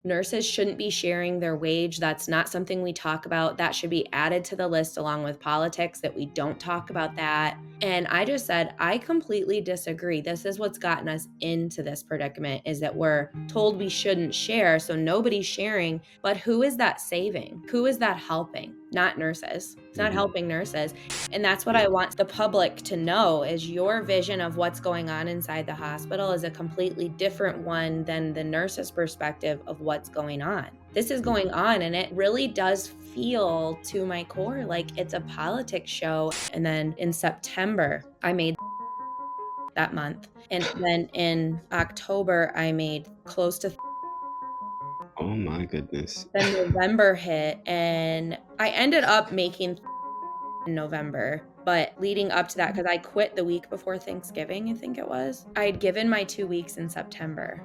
Nurses shouldn't be sharing their wage. That's not something we talk about. That should be added to the list along with politics, that we don't talk about that. And I just said, I completely disagree. This is what's gotten us into this predicament, is that we're told we shouldn't share. So nobody's sharing, but who is that saving? Who is that helping? Not nurses. It's not Mhm. helping nurses. And that's what Yeah. I want the public to know, is your vision of what's going on inside the hospital is a completely different one than the nurse's perspective of what's going on. This is going on, and it really does feel to my core like it's a politics show. And then in September, I made that month. And then in October, I made close to. Oh my goodness. Then November hit, and I ended up making in November. But leading up to that, because I quit the week before Thanksgiving, I think it was, I had given my 2 weeks in September.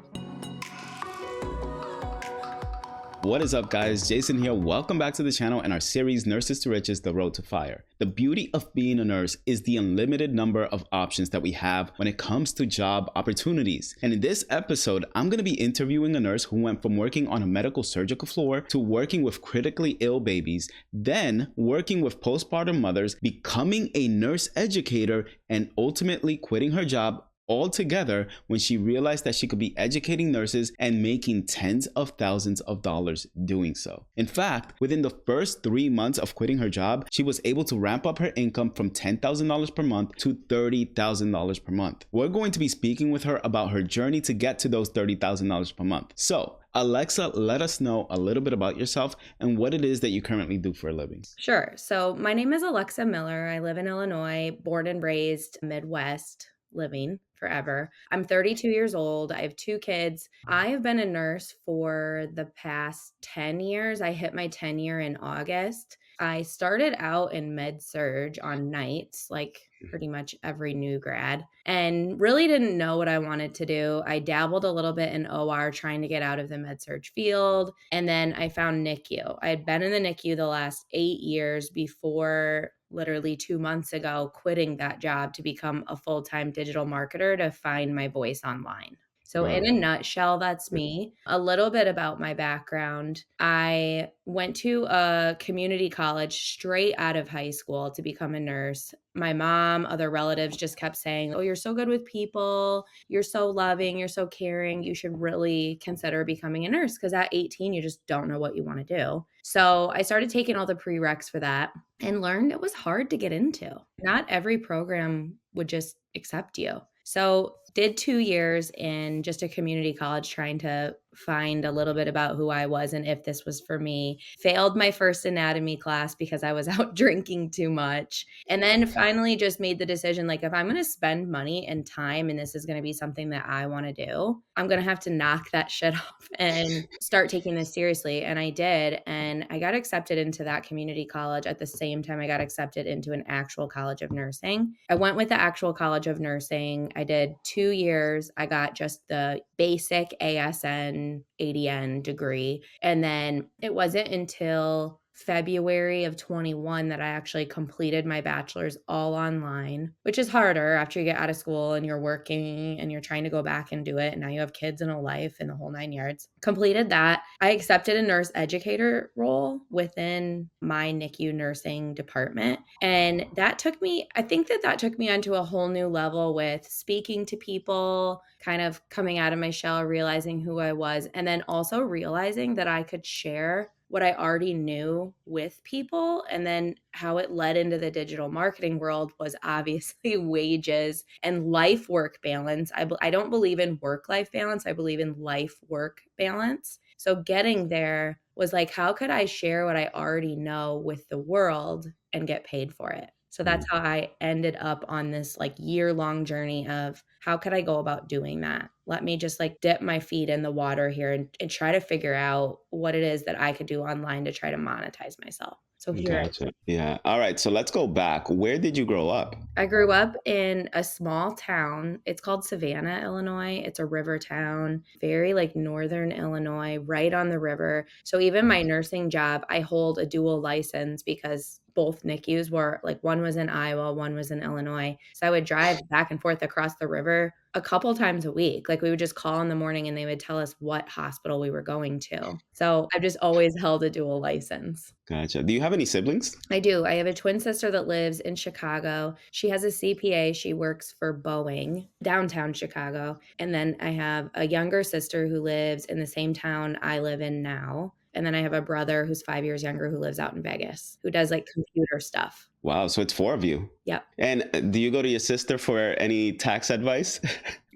What is up, guys? Jason here. Welcome back to the channel and our series Nurses to Riches, The Road to Fire. The beauty of being a nurse is the unlimited number of options that we have when it comes to job opportunities. And in this episode, I'm going to be interviewing a nurse who went from working on a medical surgical floor to working with critically ill babies, then working with postpartum mothers, becoming a nurse educator, and ultimately quitting her job altogether when she realized that she could be educating nurses and making tens of thousands of dollars doing so. In fact, within the first 3 months of quitting her job, she was able to ramp up her income from $10,000 per month to $30,000 per month. We're going to be speaking with her about her journey to get to those $30,000 per month. So, Alexa, let us know a little bit about yourself and what it is that you currently do for a living. Sure. So my name is Alexa Miller. I live in Illinois, born and raised Midwest, living forever. I'm 32 years old. I have 2 kids. I have been a nurse for the past 10 years. I hit my 10 year in August. I started out in med surge on nights, like pretty much every new grad, and really didn't know what I wanted to do. I dabbled a little bit in OR trying to get out of the med surge field. And then I found NICU. I had been in the NICU the last 8 years before literally 2 months ago, quitting that job to become a full-time digital marketer to find my voice online. So, in Wow. a nutshell, that's me. A little bit about my background. I went to a community college straight out of high school to become a nurse. My mom, other relatives just kept saying, "Oh, you're so good with people. You're so loving. You're so caring. You should really consider becoming a nurse." Because at 18, you just don't know what you want to do. So, I started taking all the prereqs for that and learned it was hard to get into. Not every program would just accept you. So, did 2 years in just a community college trying to find a little bit about who I was and if this was for me. Failed my first anatomy class because I was out drinking too much. And then finally just made the decision, like, if I'm going to spend money and time and this is going to be something that I want to do, I'm going to have to knock that shit off and start taking this seriously. And I did. And I got accepted into that community college at the same time I got accepted into an actual college of nursing. I went with the actual college of nursing. I did 2 years. I got just the basic ASN, ADN degree. And then it wasn't until February of 21 that I actually completed my bachelor's all online, which is harder after you get out of school and you're working and you're trying to go back and do it. And now you have kids and a life and the whole 9 yards. Completed that. I accepted a nurse educator role within my NICU nursing department. And that took me, I think that took me onto a whole new level with speaking to people, kind of coming out of my shell, realizing who I was, and then also realizing that I could share what I already knew with people. And then how it led into the digital marketing world was obviously wages and life work balance. I don't believe in work life balance, I believe in life work balance. So getting there was like, how could I share what I already know with the world and get paid for it? So that's how I ended up on this like year-long journey of how could I go about doing that? Let me just like dip my feet in the water here and try to figure out what it is that I could do online to try to monetize myself. So here Gotcha. Yeah. All right. So let's go back. Where did you grow up? I grew up in a small town. It's called Savannah, Illinois. It's a river town, very like northern Illinois, right on the river. So even my nursing job, I hold a dual license because both NICUs were like one was in Iowa, one was in Illinois. So I would drive back and forth across the river over a couple times a week. Like we would just call in the morning and they would tell us what hospital we were going to. So I've just always held a dual license. Gotcha. Do you have any siblings? I do. I have a twin sister that lives in Chicago. She has a CPA. She works for Boeing, downtown Chicago. And then I have a younger sister who lives in the same town I live in now. And then I have a brother who's 5 years younger who lives out in Vegas, who does like computer stuff. Wow. So it's 4 of you. Yep. And do you go to your sister for any tax advice?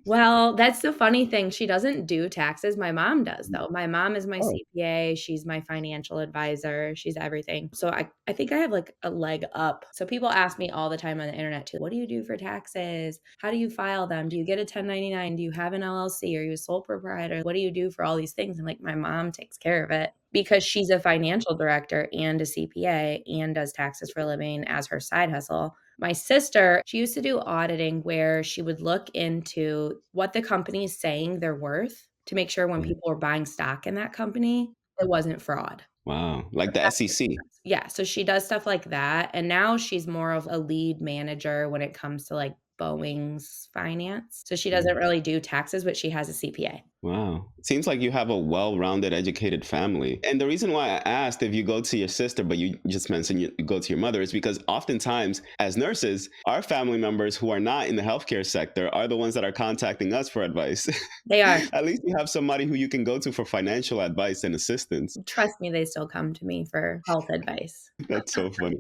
Well, that's the funny thing. She doesn't do taxes. My mom does, though. My mom is my Oh. CPA. She's my financial advisor. She's everything. So I think I have like a leg up. So people ask me all the time on the internet too, what do you do for taxes? How do you file them? Do you get a 1099? Do you have an LLC? Are you a sole proprietor? What do you do for all these things? I'm like, my mom takes care of it because she's a financial director and a CPA and does taxes for a living as her side hustle. My sister, she used to do auditing where she would look into what the company is saying they're worth to make sure when people were buying stock in that company, it wasn't fraud. Wow. Like the SEC. Yeah. So she does stuff like that. And now she's more of a lead manager when it comes to like Boeing's finance. So she doesn't really do taxes, but she has a CPA. Wow. It seems like you have a well-rounded, educated family. And the reason why I asked if you go to your sister, but you just mentioned you go to your mother, is because oftentimes as nurses, our family members who are not in the healthcare sector are the ones that are contacting us for advice. They are. At least you have somebody who you can go to for financial advice and assistance. Trust me, they still come to me for health advice. That's so funny.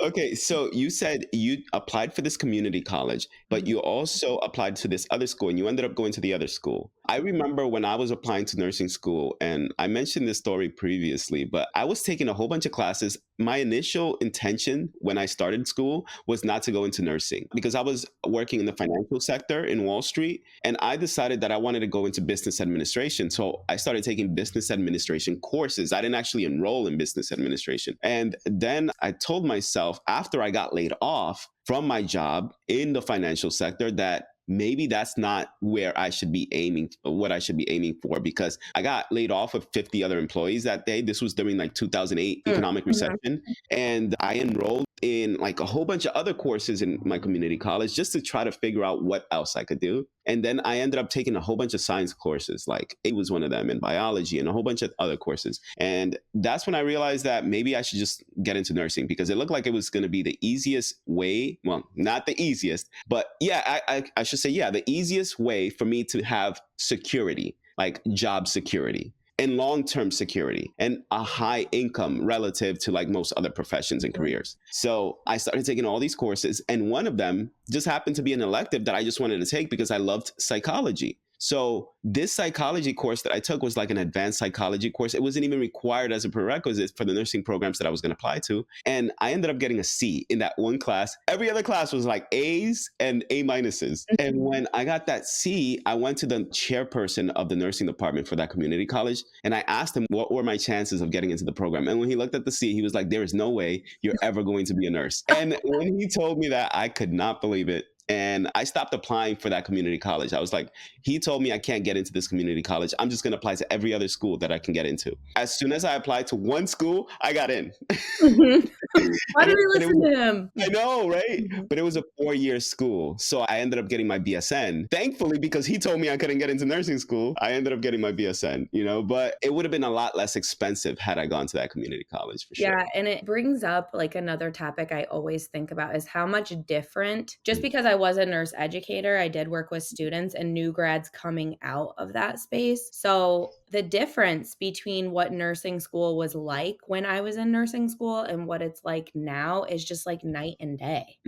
Okay, so you said you applied for this community college, but you also applied to this other school and you ended up going to the other school. I remember when I was applying to nursing school, and I mentioned this story previously, but I was taking a whole bunch of classes. My initial intention when I started school was not to go into nursing because I was working in the financial sector in Wall Street, and I decided that I wanted to go into business administration. So I started taking business administration courses. I didn't actually enroll in business administration. And then I told myself after I got laid off from my job in the financial sector that maybe that's not where I should be aiming, what I should be aiming for, because I got laid off with 50 other employees that day. This was during like 2008 economic recession. And I enrolled in like a whole bunch of other courses in my community college just to try to figure out what else I could do. And then I ended up taking a whole bunch of science courses, like it was one of them, and biology and a whole bunch of other courses. And that's when I realized that maybe I should just get into nursing because it looked like it was going to be the easiest way. Well, not the easiest, but yeah, I should say, yeah, the easiest way for me to have security, like job security and long-term security and a high income relative to like most other professions and careers. So I started taking all these courses, and one of them just happened to be an elective that I just wanted to take because I loved psychology. So this psychology course that I took was like an advanced psychology course. It wasn't even required as a prerequisite for the nursing programs that I was going to apply to. And I ended up getting a C in that one class. Every other class was like A's and A minuses. And when I got that C, I went to the chairperson of the nursing department for that community college. And I asked him what were my chances of getting into the program. And when he looked at the C, he was like, there is no way you're ever going to be a nurse. And when he told me that, I could not believe it. And I stopped applying for that community college. I was like, he told me I can't get into this community college. I'm just going to apply to every other school that I can get into. As soon as I applied to one school, I got in. Why did we listen to him? I know, right? But it was a 4-year school. So I ended up getting my BSN. Thankfully, because he told me I couldn't get into nursing school, I ended up getting my BSN, but it would have been a lot less expensive had I gone to that community college for sure. Yeah. And it brings up like another topic I always think about is how much different, just because I was a nurse educator, I did work with students and new grads coming out of that space. So the difference between what nursing school was like when I was in nursing school and what it's like now is just like night and day.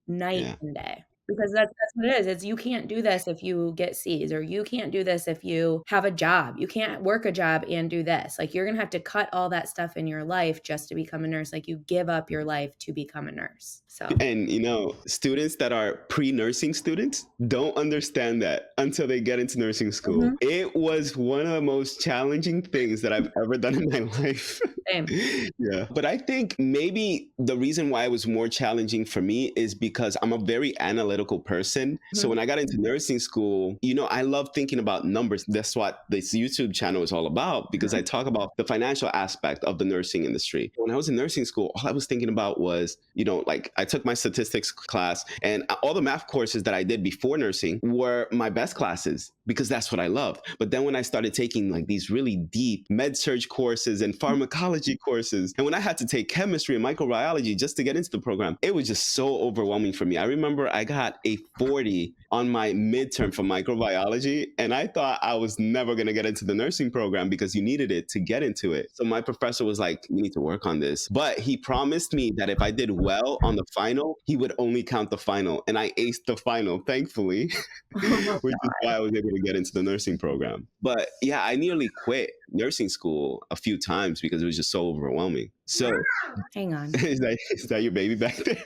Night and day. Because that's what it is. It's you can't do this if you get C's, or you can't do this if you have a job. You can't work a job and do this. Like you're going to have to cut all that stuff in your life just to become a nurse. Like you give up your life to become a nurse. So, and students that are pre-nursing students don't understand that until they get into nursing school. It was one of the most challenging things that I've ever done in my life. Same. Yeah. But I think maybe the reason why it was more challenging for me is because I'm a very analytical person. So Mhm. when I got into nursing school, I love thinking about numbers. That's what this YouTube channel is all about because I Mhm. talk about the financial aspect of the nursing industry. When I was in nursing school, all I was thinking about was, like I took my statistics class and all the math courses that I did before nursing were my best classes because that's what I love. But then when I started taking like these really deep med surg courses and pharmacology courses, and when I had to take chemistry and microbiology just to get into the program, it was just so overwhelming for me. I remember I got a 40 on my midterm for microbiology, and I thought I was never going to get into the nursing program because you needed it to get into it. So my professor was like, "You need to work on this." But he promised me that if I did well on the final, he would only count the final. And I aced the final, thankfully, Oh my which is why god. I was able to get into the nursing program. But yeah, I nearly quit nursing school a few times because it was just so overwhelming. So Hang on. is that your baby back there?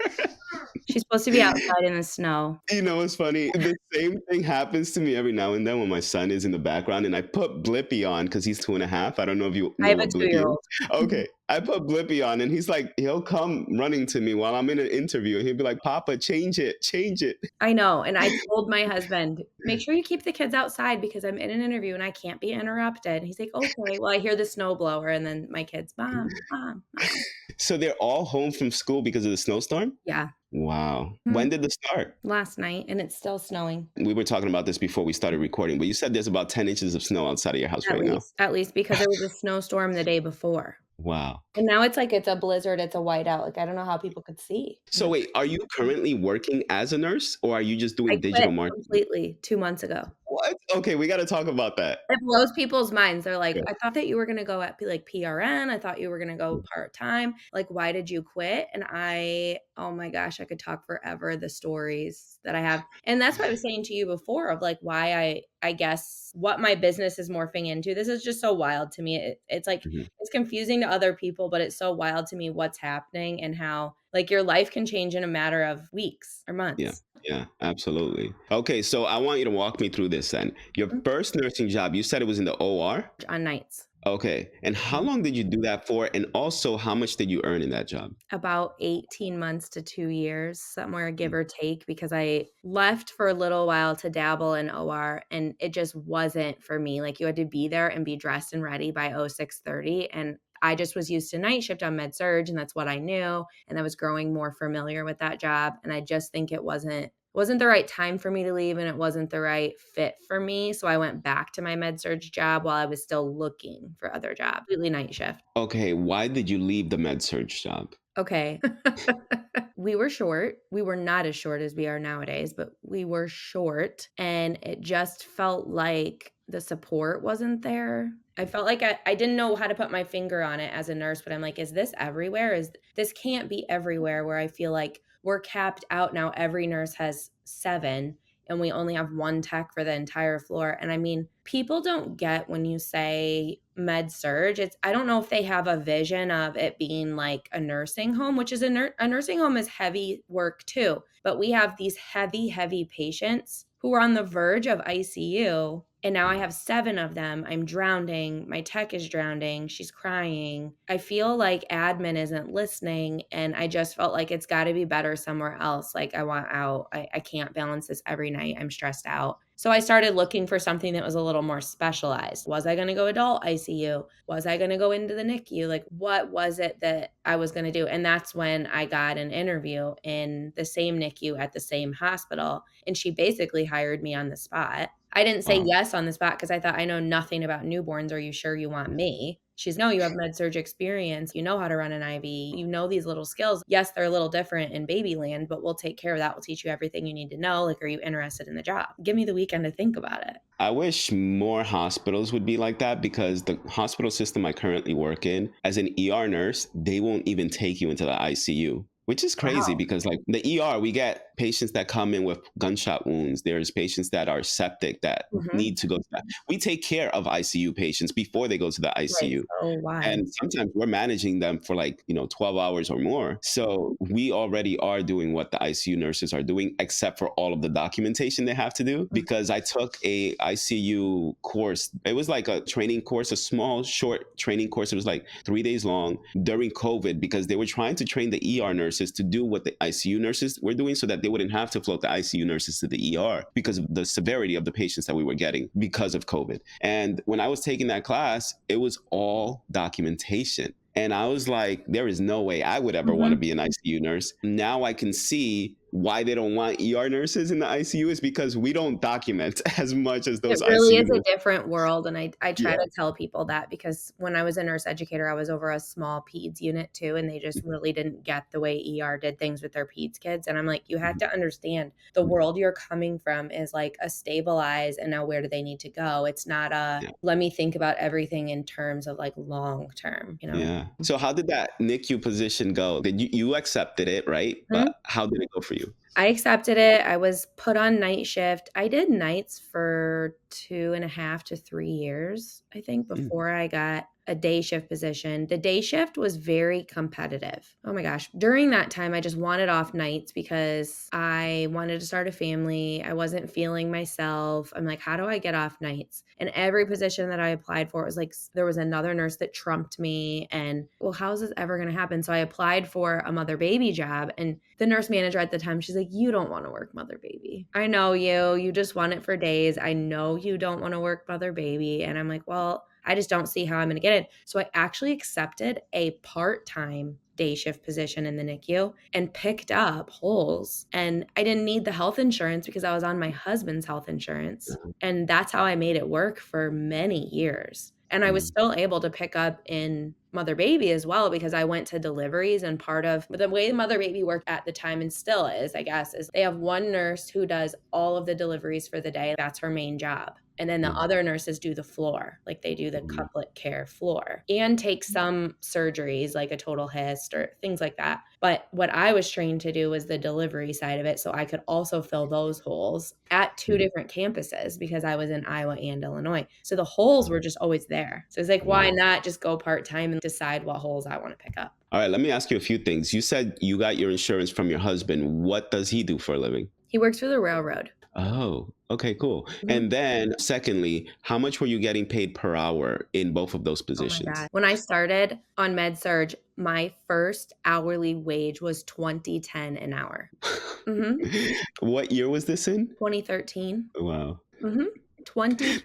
She's supposed to be outside in the snow. It's funny. The same thing happens to me every now and then when my son is in the background and I put Blippi on because he's 2.5. I don't know if you I know have a what Blippi is. two-year-old. Okay. I put Blippi on and he's like, he'll come running to me while I'm in an interview and he'll be like, "Papa, change it, change it." I know, and I told my husband, "Make sure you keep the kids outside because I'm in an interview and I can't be interrupted." He's like, "Okay." Well, I hear the snowblower and then my kids, "Mom, mom, mom." So they're all home from school because of the snowstorm? Yeah. Wow. Mhm. When did this start? Last night, and it's still snowing. We were talking about this before we started recording, but you said there's about 10 inches of snow outside of your house right now. At least because there was a snowstorm the day before. Wow. And now it's like it's a blizzard, it's a whiteout, like, I don't know how people could see. So wait, are you currently working as a nurse or are you just I doing quit digital marketing? completely 2 months ago. What? Okay, we got to talk about that. It blows people's minds. They're like, Yeah. "I thought that you were gonna go at like PRN. I thought you were gonna go part-time. Like, why did you quit?" And oh my gosh, I could talk forever the stories that I have. And that's what I was saying to you before of like why I guess what my business is morphing into. This is just so wild to me. It's like Mhm. it's confusing to other people, but it's so wild to me what's happening and how like your life can change in a matter of weeks or Yeah. months. Yeah, absolutely. Okay, so I want you to walk me through this then. Your Mhm. first nursing job, you said it was in the OR? On nights. Okay. And how long did you do that for? And also, how much did you earn in that job? About 18 months to 2 years, somewhere give Mm. or take, because I left for a little while to dabble in OR, and it just wasn't for me. Like, you had to be there and be dressed and ready by 06:30, and I just was used to night shift on med surg, and that's what I knew, and I was growing more familiar with that job, and I just think it wasn't the right time for me to leave, and it wasn't the right fit for me, so I went back to my med surg job while I was still looking for other jobs, completely night shift. Okay, why did you leave the med surge job? Okay. We were short. We were not as short as we are nowadays, but we were short, and it just felt like the support wasn't there. I felt like I didn't know how to put my finger on it as a nurse, but I'm like, "Is this everywhere? Is this can't be everywhere," where I feel like we're capped out now. Every nurse has 7, and we only have 1 tech for the entire floor, and I mean, people don't get when you say med surge. I don't know if they have a vision of it being like a nursing home, which is a nursing home is heavy work too, but we have these heavy, heavy patients who are on the verge of ICU, and now I have 7 of them. I'm drowning. My tech is drowning. She's crying. I feel like admin isn't listening, and I just felt like it's got to be better somewhere else. Like, I want out. I can't balance this every night. I'm stressed out. So I started looking for something that was a little more specialized. Was I going to go adult ICU? Was I going to go into the NICU? Like, what was it that I was going to do? And that's when I got an interview in the same NICU at the same hospital. And she basically hired me on the spot. I didn't say Wow. yes on the spot because I thought, I know nothing about newborns. Are you sure you want me? She's, no, you have med surg experience. You know how to run an IV. You know these little skills. Yes, they're a little different in babyland, but we'll take care of that. We'll teach you everything you need to know. Like, are you interested in the job? Give me the weekend to think about it. I wish more hospitals would be like that because the hospital system I currently work in, as an ER nurse, they won't even take you into the ICU. Which is crazy Wow. because like the ER, we get patients that come in with gunshot wounds. There's patients that are septic that Mhm. need to go to that. We take care of ICU patients before they go to the Right, ICU. so why? And sometimes we're managing them for like, 12 hours or more. So we already are doing what the ICU nurses are doing, except for all of the documentation they have to do. Mhm. Because I took a ICU course. It was like a training course, a small, short training course. It was like 3 days long during COVID because they were trying to train the ER nurses to do what the ICU nurses were doing so that they wouldn't have to float the ICU nurses to the ER because of the severity of the patients that we were getting because of COVID. And when I was taking that class, it was all documentation. And I was like, there is no way I would ever want to Mhm. be an ICU nurse. Now I can see why they don't want ER nurses in the ICU is because we don't document as much as It those really ICU is a nurses. different world, and I try Yeah. to tell people that because when I was a nurse educator, I was over a small peds unit too, and they just really didn't get the way ER did things with their peds kids, and I'm like, "You have to understand the world you're coming from is like a stabilize, and now where do they need to go?" It's not a, Yeah. "Let me think about everything in terms of, like, long term," you know? Yeah. So how did that NICU position go? Did you accepted it, right? Mhm. But how did it go for you? I accepted it. I was put on night shift. I did nights for 2.5 to 3 years, I think, Mm, before I got a day shift position. The day shift was very competitive. Oh my gosh. During that time, I just wanted off nights because I wanted to start a family. I wasn't feeling myself. I'm like, how do I get off nights? And every position that I applied for, it was like there was another nurse that trumped me. And well, how is this ever going to happen? So I applied for a mother baby job. And the nurse manager at the time, she's like, you don't want to work mother baby. I know you. You just want it for days. I know you don't want to work mother baby. And I'm like, well, I just don't see how I'm going to get it. So I actually accepted a part time day shift position in the NICU and picked up holes. And I didn't need the health insurance because I was on my husband's health insurance. And that's how I made it work for many years. And I was mm, still able to pick up in mother baby as well because I went to deliveries, and part of the way mother baby worked at the time and still is, I guess, is they have one nurse who does all of the deliveries for the day. That's her main job. And then the mm, other nurses do the floor, like they do the mm, couplet care floor and take some surgeries like a total hyst or things like that. But what I was trained to do was the delivery side of it. So I could also fill those holes at two mm. different campuses because I was in Iowa and Illinois. So the holes were just always there. So it's like, why Wow. not just go part time and decide what holes I want to pick up? All right, let me ask you a few things. You said you got your insurance from your husband. What does he do for a living? He works for the railroad. Oh, okay, cool. Mhm. And then, secondly, how much were you getting paid per hour in both of those Oh my positions? God. When I started on med surge, my first hourly wage was 2010 an hour. Mhm. What year was this in? 2013. Wow, Mhm.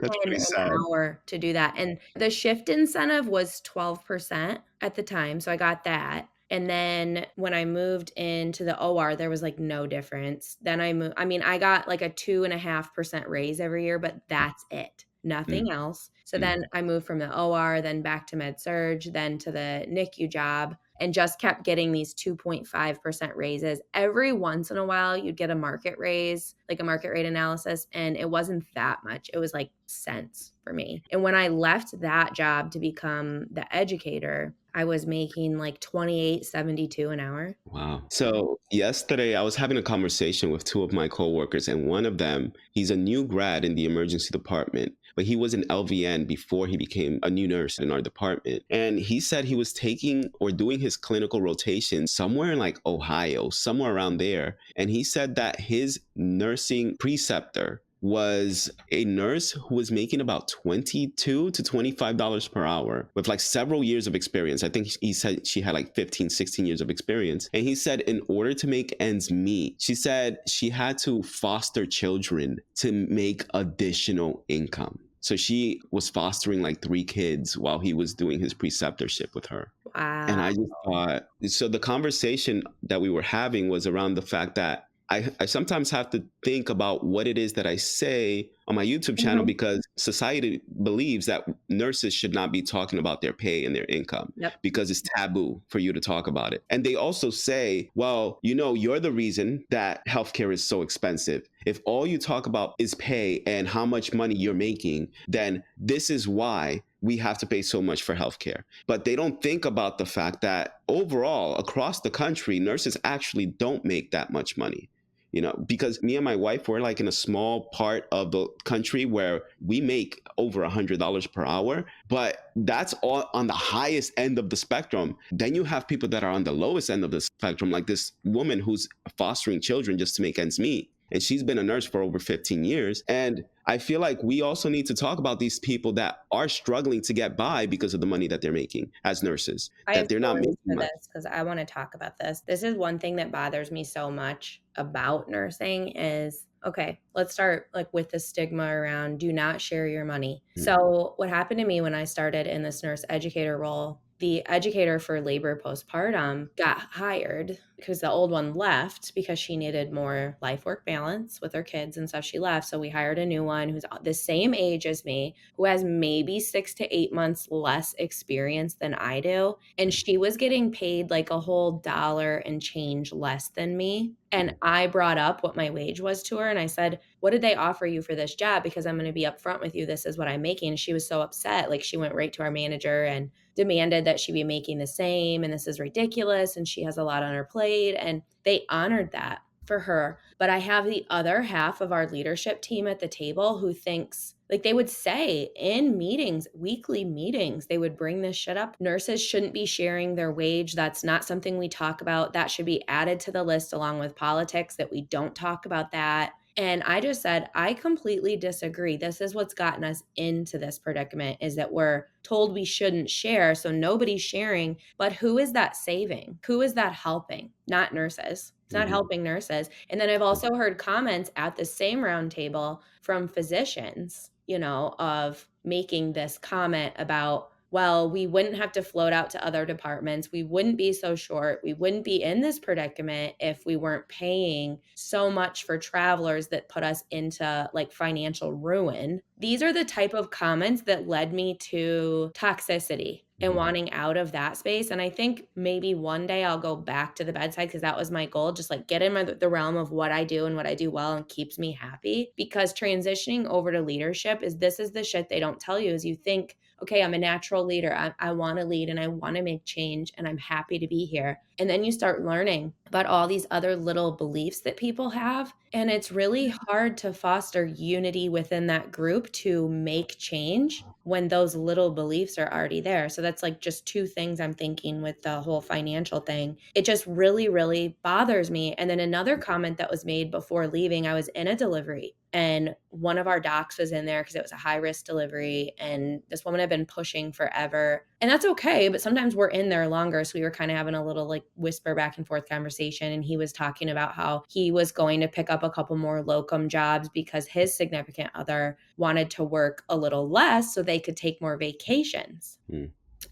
that's 2010 pretty an sad. hour to do that, and the shift incentive was 12% at the time, so I got that, and then when I moved into the OR, there was, like, no difference. Then I mean, I got, like, a 2.5% raise every year, but that's it. Mm, Nothing else. So mm, then I moved from the OR, then back to med surge, then to the NICU job, and just kept getting these 2.5% raises. Every once in a while, you'd get a market raise, like a market rate analysis, and it wasn't that much. It was like cents for me. And when I left that job to become the educator, I was making like 28.72 an hour. wow. So yesterday, I was having a conversation with two of my coworkers, and one of them, he's a new grad in the emergency department, but he was an LVN before he became a new nurse in our department. And he said he was taking or doing his clinical rotation somewhere in like Ohio, somewhere around there. And he said that his nursing preceptor was a nurse who was making about $22 to $25 per hour with like several years of experience. I think he said she had like 15, 16 years of experience. And he said in order to make ends meet, she said she had to foster children to make additional income. So she was fostering like 3 kids while he was doing his preceptorship with her. And Wow. I just thought, so the conversation that we were having was around the fact that I sometimes have to think about what it is that I say on my YouTube channel Mhm. because society believes that nurses should not be talking about their pay and their income Yep. because it's taboo for you to talk about it. And they also say, well, you're the reason that healthcare is so expensive. If all you talk about is pay and how much money you're making, then this is why we have to pay so much for healthcare. But they don't think about the fact that overall, across the country, nurses actually don't make that much money. because me and my wife, we're like in a small part of the country where we make over $100 per hour, but that's all on the highest end of the spectrum. Then you have people that are on the lowest end of the spectrum, like this woman who's fostering children just to make ends meet. And she's been a nurse for over 15 years. And I feel like we also need to talk about these people that are struggling to get by because of the money that they're making as nurses, I have that they're not feelings making for much. this because I want to talk about this. This is one thing that bothers me so much about nursing is okay, let's start like with the stigma around do not share your money. So what happened to me when I started in this nurse educator role, the educator for labor postpartum got hired because the old one left because she needed more life work balance with her kids and stuff. She left. So we hired a new one who's the same age as me, who has maybe 6 to 8 months less experience than I do. And she was getting paid like a whole dollar and change less than me. And I brought up what my wage was to her and I said, what did they offer you for this job? Because I'm going to be upfront with you. This is what I'm making. And she was so upset. Like she went right to our manager and demanded that she be making the same. And this is ridiculous. And she has a lot on her plate. And they honored that for her. But I have the other half of our leadership team at the table who thinks, like they would say in meetings, weekly meetings, they would bring this shit up. Nurses shouldn't be sharing their wage. That's not something we talk about. That should be added to the list along with politics, that we don't talk about that. And I just said, I completely disagree. This is what's gotten us into this predicament is that we're told we shouldn't share. So nobody's sharing. But who is that saving? Who is that helping? Not nurses. It's not helping nurses. And then I've also heard comments at the same roundtable from physicians, of making this comment about, well, we wouldn't have to float out to other departments. We wouldn't be so short. We wouldn't be in this predicament if we weren't paying so much for travelers that put us into like financial ruin. These are the type of comments that led me to toxicity and wanting out of that space. And I think maybe one day I'll go back to the bedside because that was my goal, just like get in the realm of what I do and what I do well and keeps me happy. Because transitioning over to leadership this is the shit they don't tell you is you think, okay, I'm a natural leader. I want to lead and I want to make change and I'm happy to be here. And then you start learning about all these other little beliefs that people have. And it's really hard to foster unity within that group to make change when those little beliefs are already there. So that's like just two things I'm thinking with the whole financial thing. It just really, really bothers me. And then another comment that was made before leaving, I was in a delivery and one of our docs was in there because it was a high risk delivery. And this woman had been pushing forever. And that's okay. But sometimes we're in there longer. So we were kind of having a little like whisper back and forth conversation. And he was talking about how he was going to pick up a couple more locum jobs because his significant other wanted to work a little less so they could take more vacations.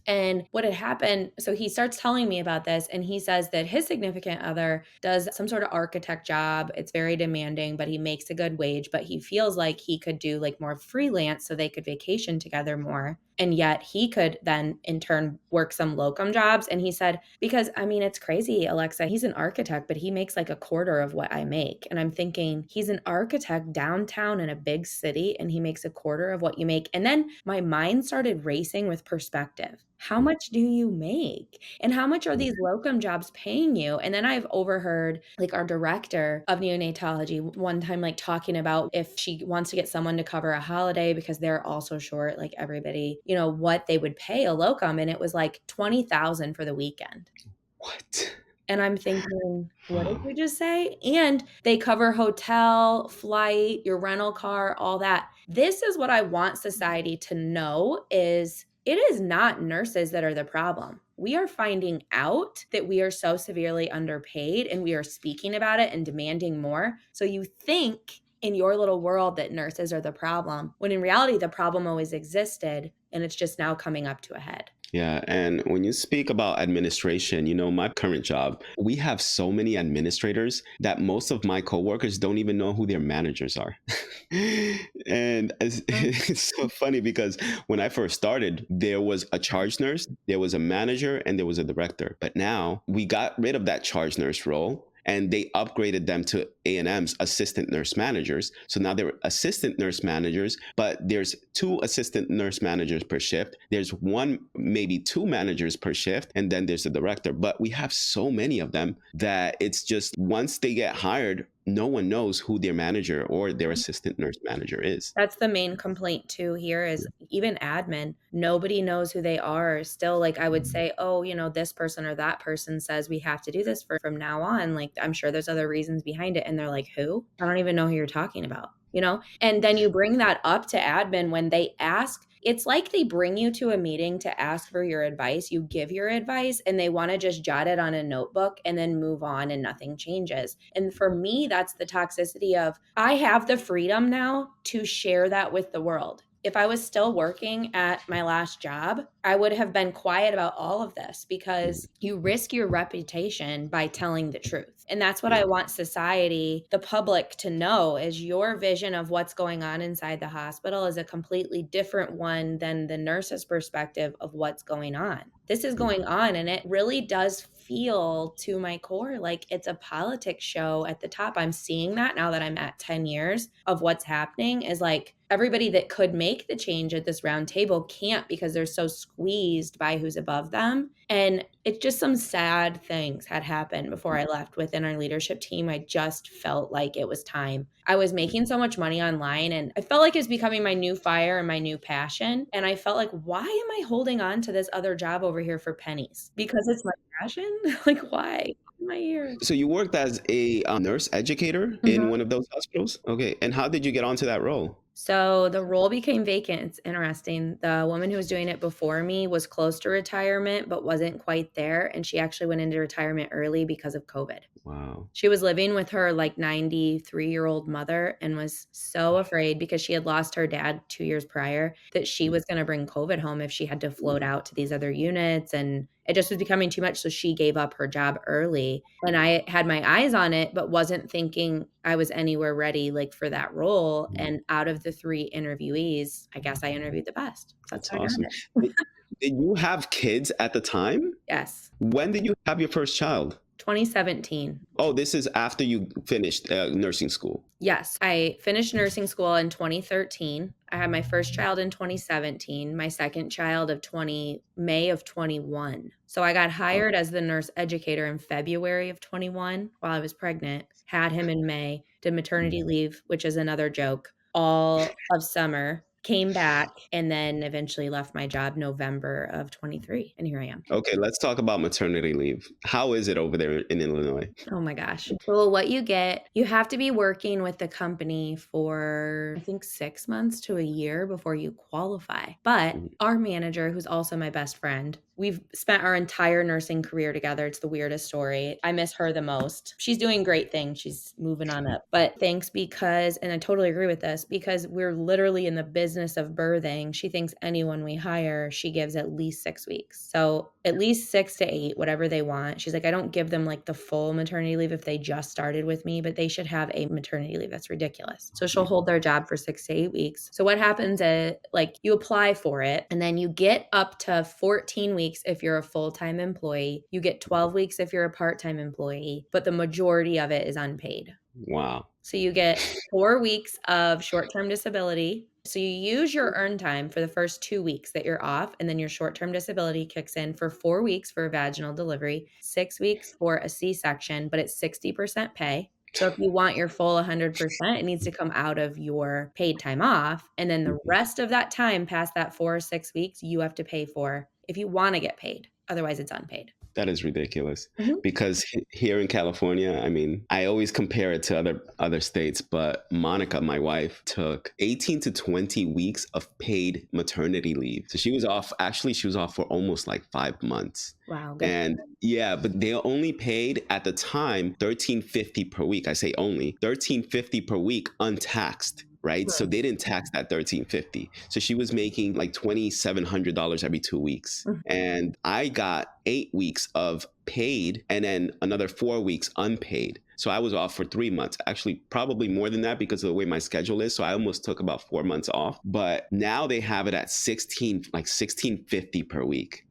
And what had happened, so he starts telling me about this and he says that his significant other does some sort of architect job. It's very demanding, but he makes a good wage, but he feels like he could do like more freelance so they could vacation together more. And yet he could then in turn work some locum jobs. And he said, because I mean, it's crazy, Alexa, he's an architect, but he makes like a quarter of what I make. And I'm thinking he's an architect downtown in a big city and he makes a quarter of what you make. And then my mind started racing with perspective. How much do you make? And how much are these locum jobs paying you? And then I've overheard like our director of neonatology one time like talking about if she wants to get someone to cover a holiday because they're also short, like everybody, what they would pay a locum. And it was like $20,000 for the weekend. What? And I'm thinking, what did you just say? And they cover hotel, flight, your rental car, all that. This is what I want society to know is it is not nurses that are the problem. We are finding out that we are so severely underpaid and we are speaking about it and demanding more. So you think in your little world that nurses are the problem, when in reality, the problem always existed and it's just now coming up to a head. Yeah. And when you speak about administration, my current job, we have so many administrators that most of my coworkers don't even know who their managers are. And it's so funny because when I first started, there was a charge nurse, there was a manager, and there was a director. But now we got rid of that charge nurse role. And they upgraded them to A&M's assistant nurse managers. So now they're assistant nurse managers, but there's 2 assistant nurse managers per shift. There's 1, maybe 2 managers per shift. And then there's the director. But we have so many of them that it's just once they get hired, no one knows who their manager or their assistant nurse manager is. That's the main complaint too here is even admin. Nobody knows who they are. Still, like I would say, oh, this person or that person says we have to do this from now on. Like I'm sure there's other reasons behind it. And they're like, who? I don't even know who you're talking about, And then you bring that up to admin when they ask. It's like they bring you to a meeting to ask for your advice. You give your advice and they want to just jot it on a notebook and then move on and nothing changes. And for me, that's the toxicity of I have the freedom now to share that with the world. If I was still working at my last job, I would have been quiet about all of this because you risk your reputation by telling the truth. And that's what I want society, the public to know is your vision of what's going on inside the hospital is a completely different one than the nurse's perspective of what's going on. This is going on and it really does feel to my core like it's a politics show at the top. I'm seeing that now that I'm at 10 years of what's happening is like everybody that could make the change at this round table can't because they're so squeezed by who's above them. And it's just some sad things had happened before I left within our leadership team. I just felt like it was time. I was making so much money online and I felt like it was becoming my new fire and my new passion. And I felt like, why am I holding on to this other job over here for pennies? Because it's my passion? Like, why? Am I here? So you worked as a nurse educator in one of those hospitals? Okay. And how did you get onto that role? So the role became vacant. It's interesting. The woman who was doing it before me was close to retirement, but wasn't quite there. And she actually went into retirement early because of COVID. Wow. She was living with her like 93-year-old mother and was so afraid because she had lost her dad 2 years prior that she was going to bring COVID home if she had to float out to these other units. And it just was becoming too much. So she gave up her job early. And I had my eyes on it, but wasn't thinking I was anywhere ready like for that role. And out of the 3 interviewees, I guess I interviewed the best. That's awesome. Did you have kids at the time? Yes. When did you have your first child? 2017. Oh, this is after you finished nursing school. Yes. I finished nursing school in 2013. I had my first child in 2017, my second child of May of 21. So I got hired as the nurse educator in February of 21 while I was pregnant, had him in May, did maternity leave, which is another joke, all of summer. Came back and then eventually left my job November of 23. And here I am. Okay, let's talk about maternity leave. How is it over there in Illinois? Oh my gosh. Well, what you get, you have to be working with the company for, I think, 6 months to a year before you qualify. But our manager, who's also my best friend, we've spent our entire nursing career together. It's the weirdest story. I miss her the most. She's doing great things. She's moving on up. But thanks because, and I totally agree with this, because we're literally in the business of birthing. She thinks anyone we hire, she gives at least 6 weeks. So at least 6 to 8, whatever they want. She's like, I don't give them like the full maternity leave if they just started with me, but they should have a maternity leave. That's ridiculous. So she'll hold their job for 6 to 8 weeks. So what happens is like you apply for it and then you get up to 14 weeks if you're a full-time employee. You get 12 weeks if you're a part-time employee, but the majority of it is unpaid. Wow. So you get 4 weeks of short-term disability. So you use your earned time for the first 2 weeks that you're off, and then your short-term disability kicks in for 4 weeks for a vaginal delivery, 6 weeks for a C-section, but it's 60% pay. So if you want your full 100%, it needs to come out of your paid time off. And then the rest of that time past that 4 or 6 weeks, you have to pay for if you want to get paid. Otherwise, it's unpaid. That is ridiculous because here in California, I mean, I always compare it to other states, but Monica, my wife, took 18 to 20 weeks of paid maternity leave. So she was off for almost like 5 months. Wow. And yeah, but they only paid at the time $13.50 per week. I say only $13.50 per week untaxed. Right. So they didn't tax that $13.50. So she was making like $2,700 every 2 weeks. And I got 8 weeks of paid and then another 4 weeks unpaid. So I was off for 3 months, actually probably more than that because of the way my schedule is. So I almost took about 4 months off. But now they have it at $16.50 per week.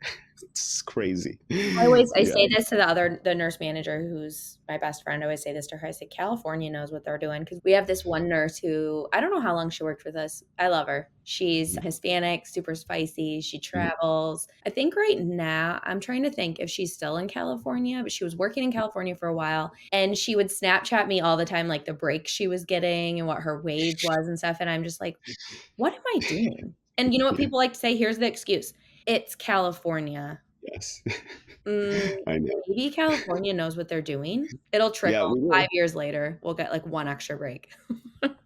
It's crazy. I Yeah. say this to the nurse manager who's my best friend. I always say this to her. I said, California knows what they're doing because we have this one nurse who I don't know how long she worked with us. I love her. She's Hispanic, super spicy. She Mhm. travels. I think right now, I'm trying to think if she's still in California, but she was working in California for a while. And she would Snapchat me all the time, like the breaks she was getting and what her wage was and stuff. And I'm just like, what am I doing? And you know what Yeah. people like to say? Here's the excuse. It's California. Yes. Mm, I know. maybe California knows what they're doing. It'll Yeah, trickle. we 5 do. years later, we'll get, like, 1 extra break.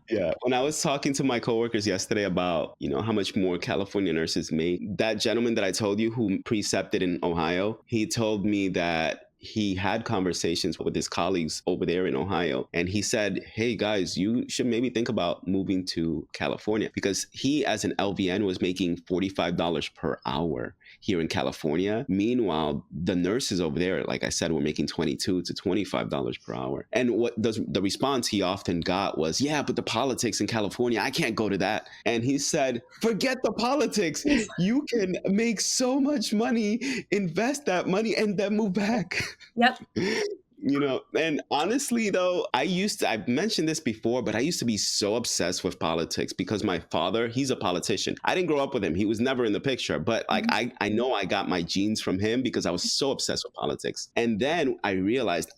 Yeah. When I was talking to my coworkers yesterday about, how much more California nurses make, that gentleman that I told you who precepted in Ohio, he told me that he had conversations with his colleagues over there in Ohio. And he said, hey guys, you should maybe think about moving to California because he, as an LVN, was making $45 per hour here in California. Meanwhile, the nurses over there, like I said, were making $22 to $25 per hour. And what the response he often got was, yeah, but the politics in California, I can't go to that. And he said, forget the politics. You can make so much money, invest that money, and then move back. Yep. And honestly, though, I've mentioned this before, but I used to be so obsessed with politics because my father, he's a politician. I didn't grow up with him. He was never in the picture, but like, Mhm. I know I got my genes from him because I was so obsessed with politics. And then I realized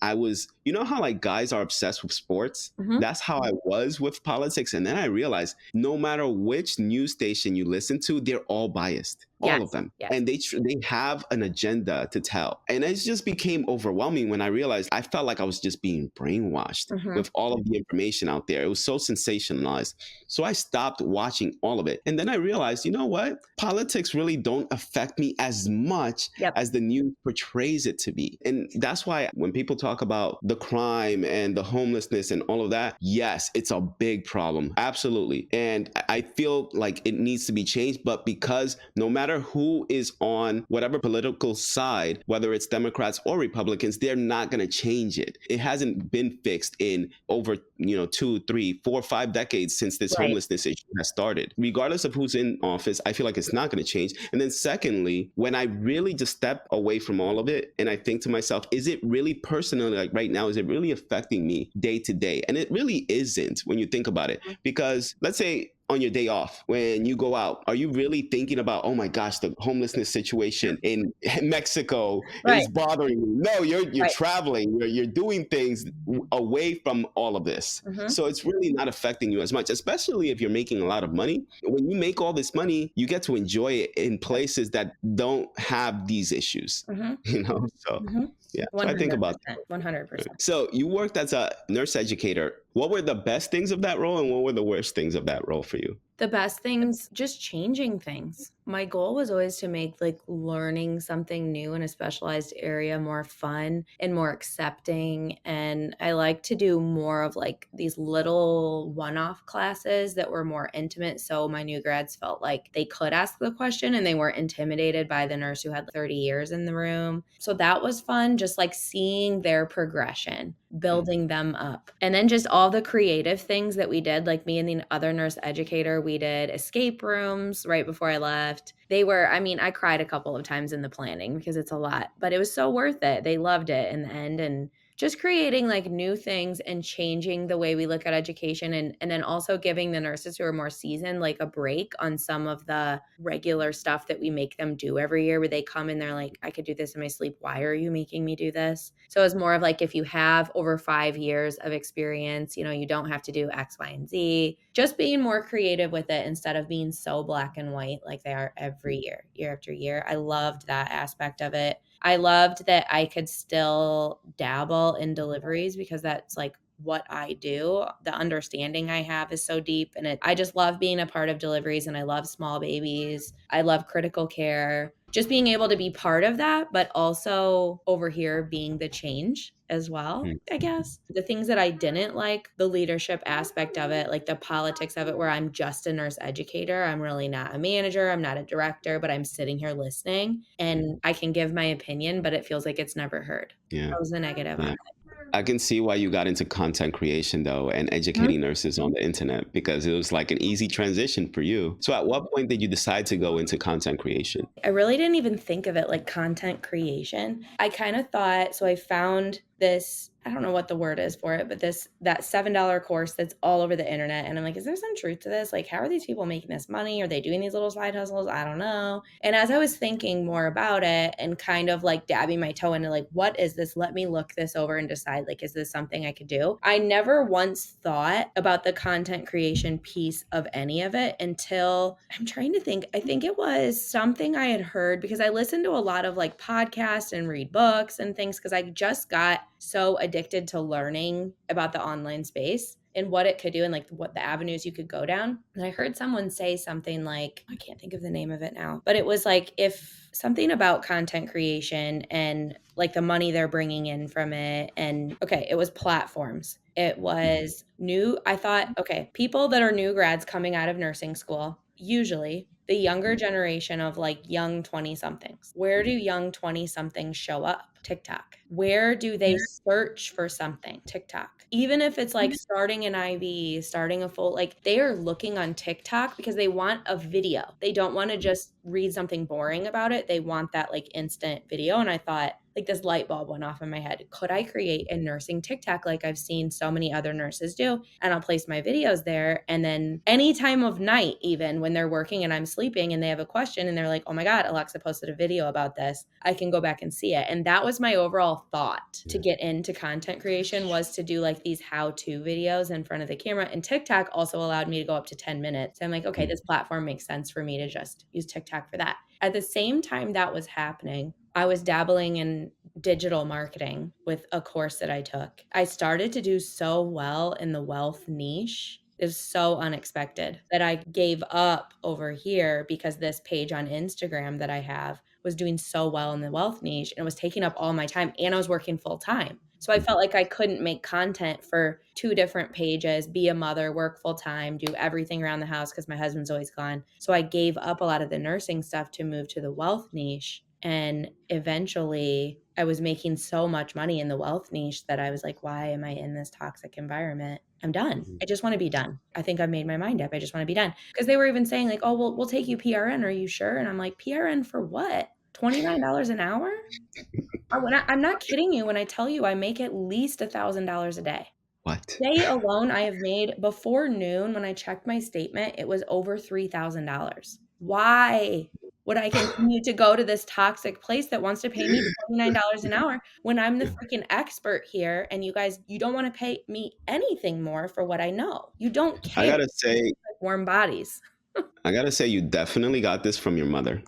you know how like guys are obsessed with sports? Mhm. That's how I was with politics. And then I realized no matter which news station you listen to, they're all biased, all of Yes, them. yes. And they have an agenda to tell. And it just became overwhelming when I realized I felt like I was just being brainwashed Mhm. with all of the information out there. It was so sensationalized. So I stopped watching all of it. And then I realized, you know what? Politics really don't affect me as much Yep. as the news portrays it to be. And that's why when people talk about the crime and the homelessness and all of that, yes, it's a big problem. Absolutely. And I feel like it needs to be changed. But because no matter who is on whatever political side, whether it's Democrats or Republicans, they're not going to change it. It hasn't been fixed in over, 2, 3, 4, 5 decades since this Right. homelessness issue has started. Regardless of who's in office, I feel like it's not going to change. And then secondly, when I really just step away from all of it and I think to myself, is it really personally, like right now, is it really affecting me day to day? And it really isn't when you think about it. Mhm. Because let's say on your day off, when you go out, are you really thinking about, oh my gosh, the homelessness situation in Mexico Right, is bothering me? No, you're right. traveling, you're doing things away from all of this. Mhm. So it's really not affecting you as much, especially if you're making a lot of money. When you make all this money, you get to enjoy it in Yep. places that don't have these issues, Mhm. So Mhm. yeah, so I think about 100%, 100%. so you worked as a nurse educator. What were the best things of that role and what were the worst things of that role for you? The best things, just changing things. My goal was always to make, like, learning something new in a specialized area more fun and more accepting, and I like to do more of, like, these little one-off classes that were more intimate, so my new grads felt like they could ask the question and they weren't intimidated by the nurse who had 30 years in the room. So that was fun, just, like, seeing their progression, building them up. And then just all the creative things that we did, like me and the other nurse educator, we did escape rooms right before I left. I cried a couple of times in the planning because it's a lot, but it was so worth it. They loved it in the end. And just creating like new things and changing the way we look at education and then also giving the nurses who are more seasoned like a break on some of the regular stuff that we make them do every year where they come and they're like, I could do this in my sleep. Why are you making me do this? So it's more of like if you have over 5 years of experience, you don't have to do X, Y, and Z. Just being more creative with it instead of being so black and white like they are every year after year. I loved that aspect of it. I loved that I could still dabble in deliveries because that's like what I do. The understanding I have is so deep I just love being a part of deliveries and I love small babies. I love critical care. Just being able to be part of that, but also over here being the change as well, Mm. I guess. The things that I didn't like, the leadership aspect of it, like the politics of it, where I'm just a nurse educator. I'm really not a manager. I'm not a director, but I'm sitting here listening and I can give my opinion, but it feels like it's never heard. Yeah. That was the negative on Yeah. it. I can see why you got into content creation though and educating nurses on the internet because it was like an easy transition for you. So at what point did you decide to go into content creation? I really didn't even think of it like content creation. I kind of thought, so I found this, I don't know what the word is for it, but that $7 course that's all over the internet. And I'm like, is there some truth to this? Like, how are these people making this money? Are they doing these little side hustles? I don't know. And as I was thinking more about it and kind of like dabbing my toe into like, what is this? Let me look this over and decide, like, is this something I could do? I never once thought about the content creation piece of any of it until I'm trying to think. I think it was something I had heard because I listened to a lot of like podcasts and read books and things because I just got so addicted to learning about the online space and what it could do and like what the avenues you could go down. And I heard someone say something like, I can't think of the name of it now, but it was like if something about content creation and like the money they're bringing in from it. And okay, it was platforms. It was new. I thought, okay, people that are new grads coming out of nursing school, usually the younger generation of like young 20 somethings. Where do young 20 somethings show up? TikTok. Where do they search for something? TikTok. Even if it's like starting an IV, starting a full, like they are looking on TikTok because they want a video. They don't want to just read something boring about it. They want that like instant video. And I thought, like this light bulb went off in my head. Could I create a nursing TikTok like I've seen so many other nurses do? And I'll place my videos there. And then any time of night, even when they're working and I'm sleeping and they have a question and they're like, oh my God, Alexa posted a video about this, I can go back and see it. And that was my overall thought to get into content creation, was to do like these how-to videos in front of the camera. And TikTok also allowed me to go up to 10 minutes. So I'm like, okay, this platform makes sense for me to just use TikTok for that. At the same time that was happening, I was dabbling in digital marketing with a course that I took. I started to do so well in the wealth niche. It was so unexpected that I gave up over here because this page on Instagram that I have was doing so well in the wealth niche and it was taking up all my time and I was working full time. So I felt like I couldn't make content for 2 different pages, be a mother, work full time, do everything around the house because my husband's always gone. So I gave up a lot of the nursing stuff to move to the wealth niche. And eventually I was making so much money in the wealth niche that I was like, why am I in this toxic environment? I'm done. I just want to be done. I think I've made my mind up. I just want to be done. Because they were even saying like, oh, we'll take you PRN. Are you sure? And I'm like, PRN for what? $29 an hour? I'm not kidding you when I tell you I make at least $1,000 a day. What? Today alone, I have made, before noon, when I checked my statement, it was over $3,000. Why would I continue to go to this toxic place that wants to pay me $29 an hour when I'm the freaking expert here and you guys, you don't want to pay me anything more for what I know? You don't I care. gotta say, Like warm bodies. you definitely got this from your mother.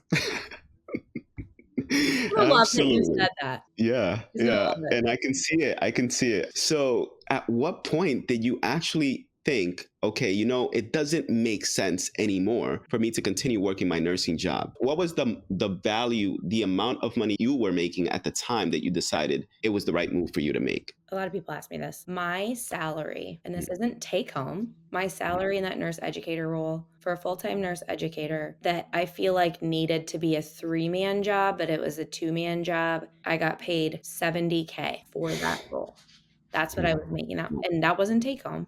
I love that you said that. Yeah, He's gonna yeah. love it. And I can see it. I can see it. So at what point did you actually think, okay, you know, it doesn't make sense anymore for me to continue working my nursing job? What was the value, the amount of money you were making at the time that you decided it was the right move for you to make? A lot of people ask me this. My salary, and this isn't take home, my salary in that nurse educator role for a full-time nurse educator that I feel like needed to be a 3-man job, but it was a 2-man job. I got paid $70K for that role. That's what I was making up. And that wasn't take home.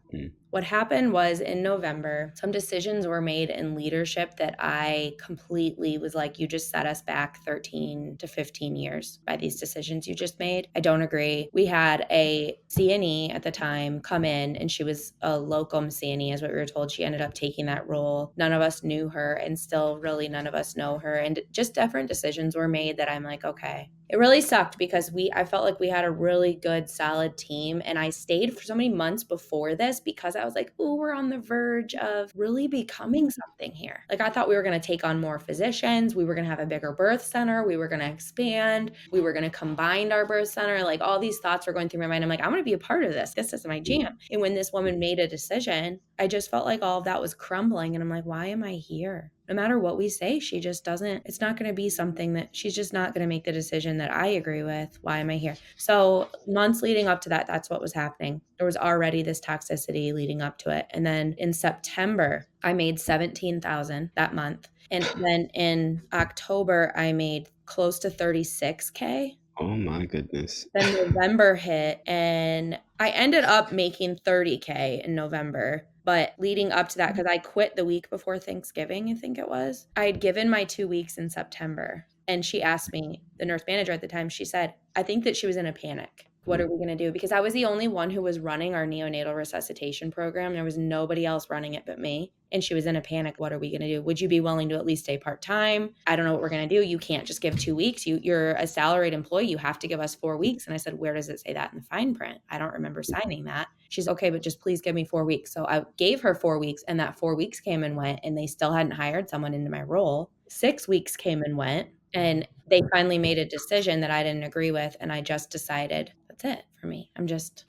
What happened was in November, some decisions were made in leadership that I completely was like, you just set us back 13 to 15 years by these decisions you just made. I don't agree. We had a CNE at the time come in and she was a locum CNE is what we were told. She ended up taking that role. None of us knew her and still really none of us know her. And just different decisions were made that I'm like, okay. It really sucked because I felt like we had a really good, solid team. And I stayed for so many months before this because I was like, ooh, we're on the verge of really becoming something here. Like I thought we were going to take on more physicians. We were going to have a bigger birth center. We were going to expand. We were going to combine our birth center. Like all these thoughts were going through my mind. I'm like, I want to be a part of this. This is my jam. And when this woman made a decision, I just felt like all of that was crumbling. And I'm like, why am I here? No matter what we say, she just doesn't, it's not going to be something that she's just not going to make the decision that I agree with. Why am I here? So months leading up to that, that's what was happening. There was already this toxicity leading up to it. And then in September, I made $17,000 that month. And then in October, I made close to $36K. Oh my goodness. Then November hit and I ended up making 30K in November. But leading up to that, because I quit the week before Thanksgiving, I think it was, I had given my 2 weeks in September. And she asked me, the nurse manager at the time, she said, I think that she was in a panic. What are we going to do? Because I was the only one who was running our neonatal resuscitation program. There was nobody else running it but me. And she was in a panic. What are we going to do? Would you be willing to at least stay part-time? I don't know what we're going to do. You can't just give 2 weeks. You're a salaried employee. You have to give us 4 weeks. And I said, where does it say that in the fine print? I don't remember signing that. She's okay, but just please give me 4 weeks. So I gave her 4 weeks and that 4 weeks came and went and they still hadn't hired someone into my role. 6 weeks came and went and they finally made a decision that I didn't agree with. And I just decided that's it for me.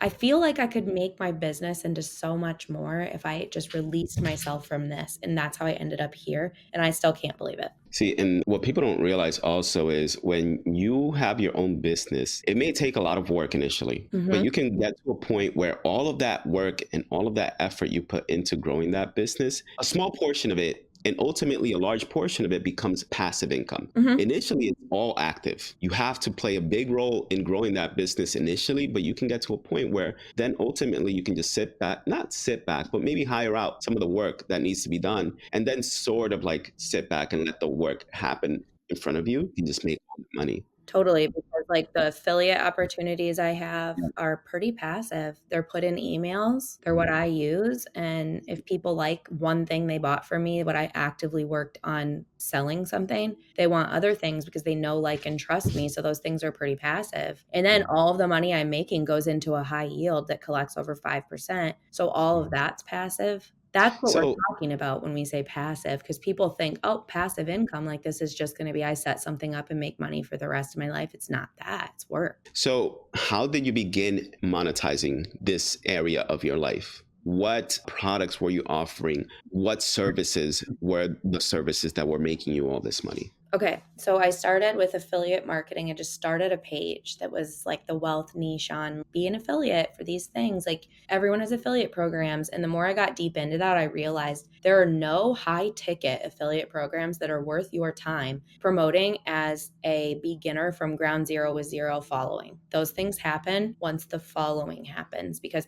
I feel like I could make my business into so much more if I just released myself from this. And that's how I ended up here. And I still can't believe it. See, and what people don't realize also is when you have your own business, it may take a lot of work initially, but you can get to a point where all of that work and all of that effort you put into growing that business, a small portion of it and ultimately a large portion of it becomes passive income. Initially, it's all active. You have to play a big role in growing that business initially, but you can get to a point where then ultimately you can just not sit back, but maybe hire out some of the work that needs to be done and then sort of like sit back and let the work happen in front of you. You just make all the money. Totally, because like the affiliate opportunities I have are pretty passive. They're put in emails. They're what I use. And if people like one thing they bought from me, what I actively worked on selling something, they want other things because they know, like, and trust me. So those things are pretty passive. And then all of the money I'm making goes into a high yield that collects over 5%. So all of that's passive. That's what we're So talking about when we say passive, because people think, oh, passive income, like this is just going to be I set something up and make money for the rest of my life. It's not that. It's work. So how did you begin monetizing this area of your life? What products were you offering? What services were the services that were making you all this money? Okay, so I started with affiliate marketing. I just started a page that was like the wealth niche on be an affiliate for these things. Like everyone has affiliate programs. And the more I got deep into that, I realized there are no high ticket affiliate programs that are worth your time promoting as a beginner from ground zero with zero following. Those things happen once the following happens because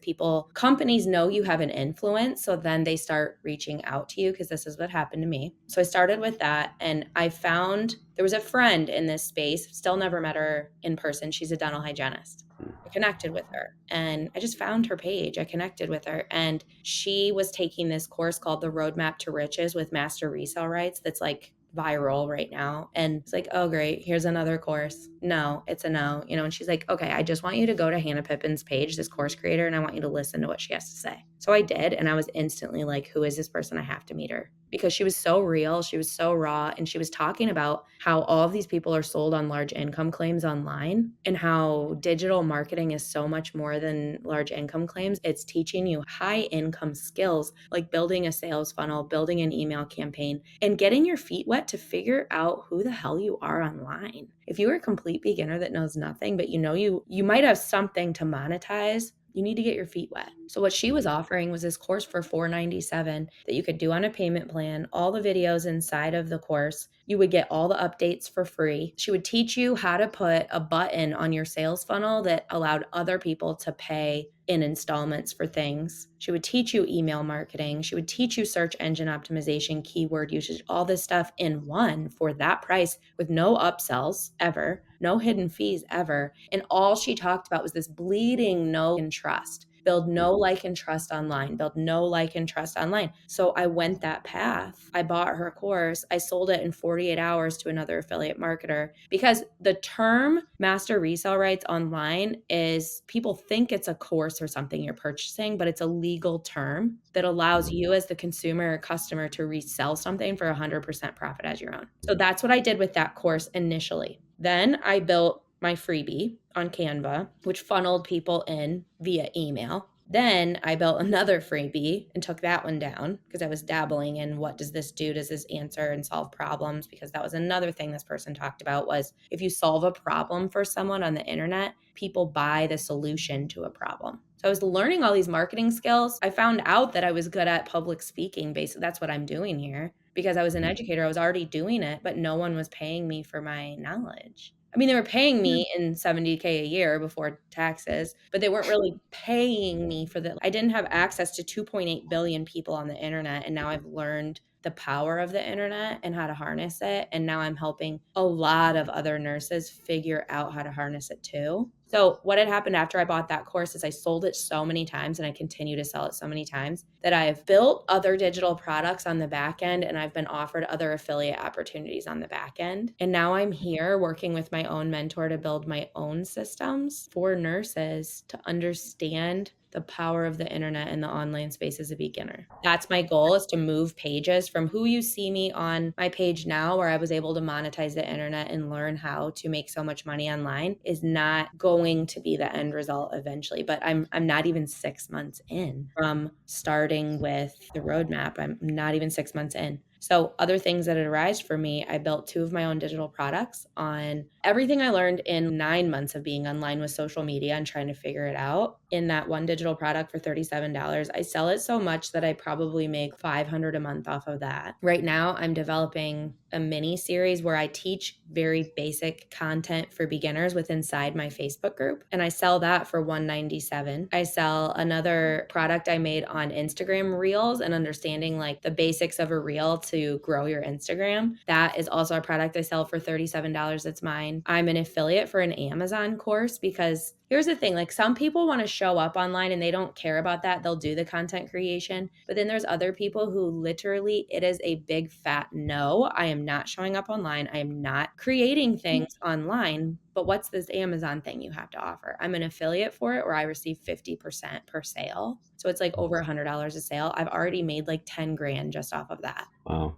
companies know you have an influence. So then they start reaching out to you because this is what happened to me. So I started with that and I found there was a friend in this space, still never met her in person. She's a dental hygienist. I connected with her and I just found her page. I connected with her and she was taking this course called The Roadmap to Riches with Master Resale Rights that's like viral right now. And it's like, oh, great. Here's another course. No, it's a no, and she's like, okay, I just want you to go to Hannah Pippin's page, this course creator, and I want you to listen to what she has to say. So I did. And I was instantly like, who is this person? I have to meet her because she was so real. She was so raw. And she was talking about how all of these people are sold on large income claims online and how digital marketing is so much more than large income claims. It's teaching you high income skills like building a sales funnel, building an email campaign, and getting your feet wet to figure out who the hell you are online. If you are a complete beginner that knows nothing, but you might have something to monetize, you need to get your feet wet. So what she was offering was this course for $497 that you could do on a payment plan, all the videos inside of the course. You would get all the updates for free. She would teach you how to put a button on your sales funnel that allowed other people to pay in installments for things. She would teach you email marketing. She would teach you search engine optimization, keyword usage, all this stuff in one for that price with no upsells ever, no hidden fees ever. And all she talked about was this bleeding know and trust. Build no like and trust online. Build no like and trust online. So I went that path. I bought her course. I sold it in 48 hours to another affiliate marketer because the term master resale rights online is people think it's a course or something you're purchasing, but it's a legal term that allows you as the consumer or customer to resell something for 100% profit as your own. So that's what I did with that course initially. Then I built my freebie on Canva, which funneled people in via email. Then I built another freebie and took that one down because I was dabbling in what does this do? Does this answer and solve problems? Because that was another thing this person talked about was if you solve a problem for someone on the internet, people buy the solution to a problem. So I was learning all these marketing skills. I found out that I was good at public speaking. Basically, that's what I'm doing here because I was an educator. I was already doing it, but no one was paying me for my knowledge. I mean, they were paying me in $70K a year before taxes, but they weren't really paying me for the, I didn't have access to 2.8 billion people on the internet. And now I've learned the power of the internet and how to harness it. And now I'm helping a lot of other nurses figure out how to harness it too. So what had happened after I bought that course is I sold it so many times, and I continue to sell it so many times, that I've built other digital products on the back end, and I've been offered other affiliate opportunities on the back end. And now I'm here working with my own mentor to build my own systems for nurses to understand the power of the internet and the online space as a beginner. That's my goal, is to move pages from who you see me on my page now, where I was able to monetize the internet and learn how to make so much money online, is not going to be the end result eventually. But I'm not even 6 months in from starting with the roadmap. I'm not even 6 months in. So other things that had arisen for me, I built 2 of my own digital products on everything I learned in 9 months of being online with social media and trying to figure it out. In that one digital product for $37, I sell it so much that I probably make $500 a month off of that. Right now, I'm developing a mini series where I teach very basic content for beginners with inside my Facebook group, and I sell that for $197. I sell another product I made on Instagram Reels and understanding like the basics of a reel to grow your Instagram. That is also a product I sell for $37. That's mine. I'm an affiliate for an Amazon course, because here's the thing, like some people want to show up online and they don't care about that. They'll do the content creation. But then there's other people who literally, it is a big fat no. I am not showing up online. I am not creating things online. But what's this Amazon thing you have to offer? I'm an affiliate for it, where I receive 50% per sale. So it's like over $100 a sale. I've already made like 10 grand just off of that. Wow.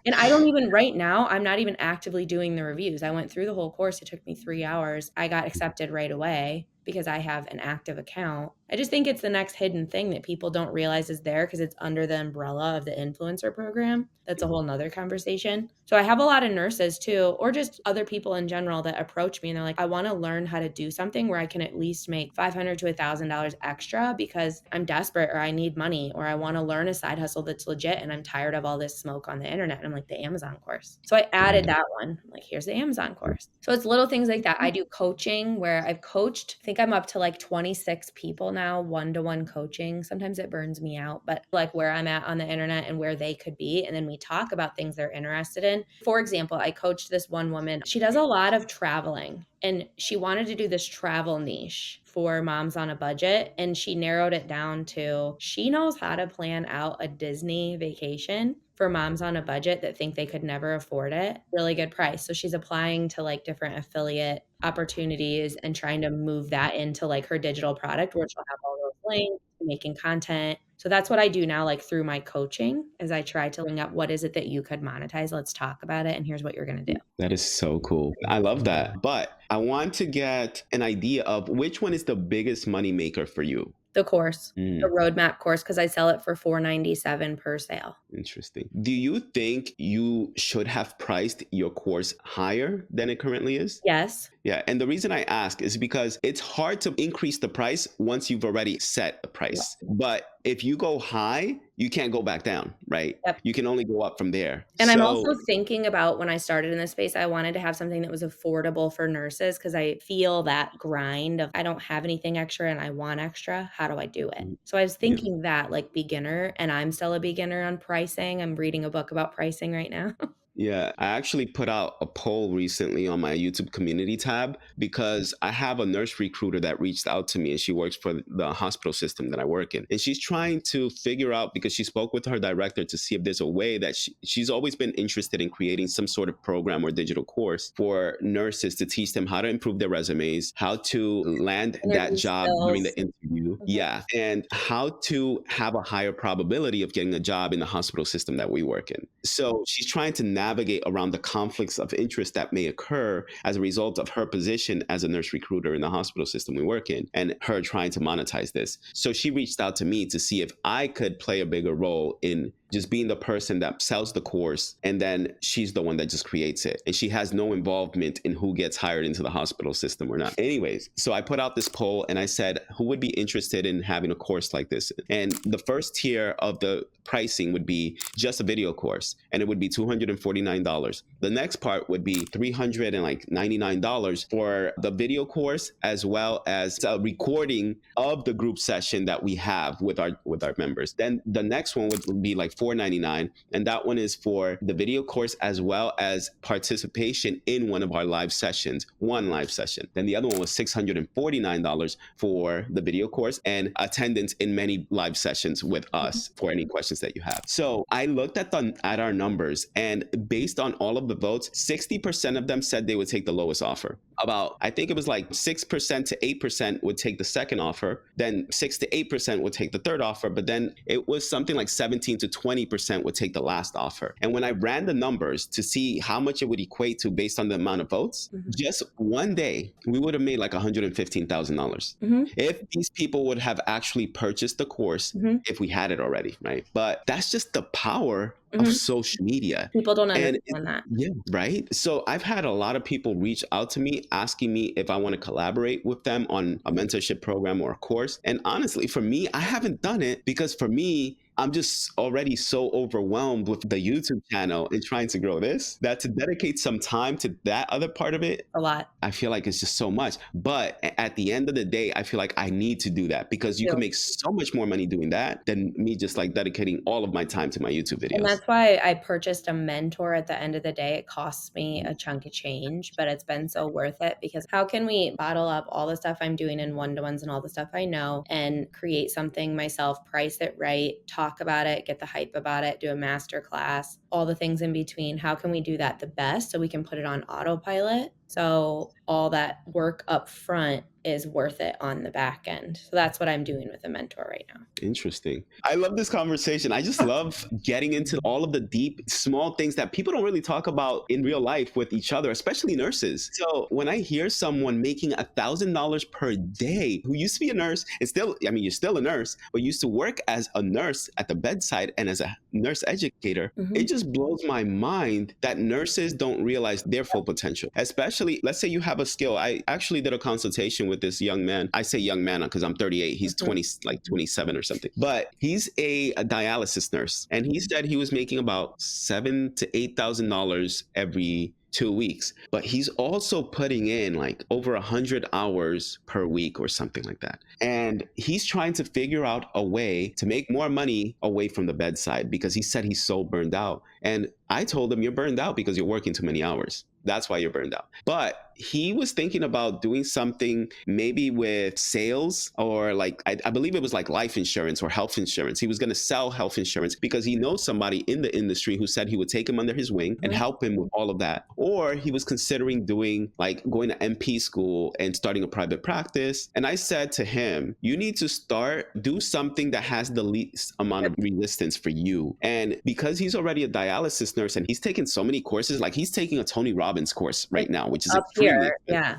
And I don't even, right now, I'm not even actively doing the reviews. I went through the whole course. It took me 3 hours. I got accepted right away because I have an active account. I just think it's the next hidden thing that people don't realize is there, because it's under the umbrella of the influencer program. That's a whole nother conversation. So I have a lot of nurses too, or just other people in general, that approach me and they're like, I want to learn how to do something where I can at least make $500 to $1,000 extra because I'm desperate, or I need money, or I want to learn a side hustle that's legit, and I'm tired of all this smoke on the internet. And I'm like, the Amazon course. So I added that one. I'm like, here's the Amazon course. So it's little things like that. I do coaching where I've coached, I think I'm up to like 26 people now, one-to-one coaching. Sometimes it burns me out, but like where I'm at on the internet and where they could be. And then we talk about things they're interested in. For example, I coached this one woman. She does a lot of traveling, and she wanted to do this travel niche for moms on a budget. And she narrowed it down to, she knows how to plan out a Disney vacation for moms on a budget that think they could never afford it. Really good price. So she's applying to like different affiliate opportunities and trying to move that into like her digital product, where she'll have all those links, making content. So that's what I do now, like through my coaching, is I try to bring up, what is it that you could monetize? Let's talk about it. And here's what you're going to do. That is so cool. I love that. But I want to get an idea of which one is the biggest money maker for you. The course, the roadmap course, because I sell it for $497 per sale. Interesting. Do you think you should have priced your course higher than it currently is? Yes. Yeah. And the reason I ask is because it's hard to increase the price once you've already set a price. Yeah. But if you go high, you can't go back down, right? Yep. You can only go up from there. And I'm also thinking about, when I started in this space, I wanted to have something that was affordable for nurses, because I feel that grind of, I don't have anything extra and I want extra. How do I do it? So I was thinking that like beginner, and I'm still a beginner on pricing. I'm reading a book about pricing right now. Yeah, I actually put out a poll recently on my YouTube community tab, because I have a nurse recruiter that reached out to me, and she works for the hospital system that I work in. And she's trying to figure out, because she spoke with her director to see if there's a way that she's always been interested in creating some sort of program or digital course for nurses to teach them how to improve their resumes, how to land that job during the interview. Yeah. And how to have a higher probability of getting a job in the hospital system that we work in. So she's trying to navigate around the conflicts of interest that may occur as a result of her position as a nurse recruiter in the hospital system we work in, and her trying to monetize this. So she reached out to me to see if I could play a bigger role in just being the person that sells the course, and then she's the one that just creates it. And she has no involvement in who gets hired into the hospital system or not. Anyways, so I put out this poll and I said, who would be interested in having a course like this? And the first tier of the pricing would be just a video course, and it would be $249. The next part would be $399 for the video course, as well as a recording of the group session that we have with our members. Then the next one would be like $499, and that one is for the video course as well as participation in one of our live sessions, one live session. Then the other one was $649 for the video course and attendance in many live sessions with us for any questions that you have. So I looked at our numbers, and based on all of the votes, 60% of them said they would take the lowest offer. About, I think it was like 6% to 8% would take the second offer, then 6 to 8% would take the third offer, but then it was something like 17 to 20% would take the last offer. And when I ran the numbers to see how much it would equate to based on the amount of votes, just one day, we would have made like $115,000 if these people would have actually purchased the course, if we had it already, right? But that's just the power of social media. People don't understand that. Yeah, right? So I've had a lot of people reach out to me asking me if I want to collaborate with them on a mentorship program or a course. And honestly, for me, I haven't done it because for me, I'm just already so overwhelmed with the YouTube channel and trying to grow this, that to dedicate some time to that other part of it, A lot. I feel like it's just so much. But at the end of the day, I feel like I need to do that because you can make so much more money doing that than me just like dedicating all of my time to my YouTube videos. And that's why I purchased a mentor at the end of the day. It costs me a chunk of change, but it's been so worth it, because how can we bottle up all the stuff I'm doing in one-to-ones and all the stuff I know and create something myself, price it right, talk about it, get the hype about it, do a master class, all the things in between. How can we do that the best so we can put it on autopilot? So all that work up front is worth it on the back end. So that's what I'm doing with a mentor right now. Interesting. I love this conversation. I just love getting into all of the deep, small things that people don't really talk about in real life with each other, especially nurses. So when I hear someone making $1,000 per day, who used to be a nurse, and still, I mean, you're still a nurse, but used to work as a nurse at the bedside and as a nurse educator, it just blows my mind that nurses don't realize their full potential. Especially, let's say you have a skill. I actually did a consultation with this young man. I say young man because I'm 38. He's 20, like 27 or something. But he's a dialysis nurse, and he said he was making about $7,000 to $8,000 every 2 weeks, but he's also putting in like over 100 hours per week or something like that. And he's trying to figure out a way to make more money away from the bedside because he said he's so burned out. And I told him, you're burned out because you're working too many hours. That's why you're burned out. But he was thinking about doing something maybe with sales, or like, I believe it was like life insurance or health insurance. He was going to sell health insurance because he knows somebody in the industry who said he would take him under his wing and help him with all of that. Or he was considering doing like going to NP school and starting a private practice. And I said to him, you need to do something that has the least amount of resistance for you. And because he's already a dialysis nurse and he's taken so many courses, like he's taking a Tony Robbins course right now, which is up here. Yeah.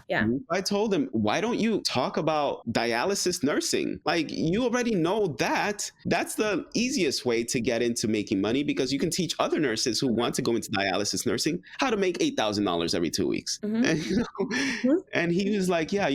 I told him, why don't you talk about dialysis nursing? Like, you already know that. That's the easiest way to get into making money, because you can teach other nurses who want to go into dialysis nursing how to make $8,000 every 2 weeks. And, and he was like, yeah,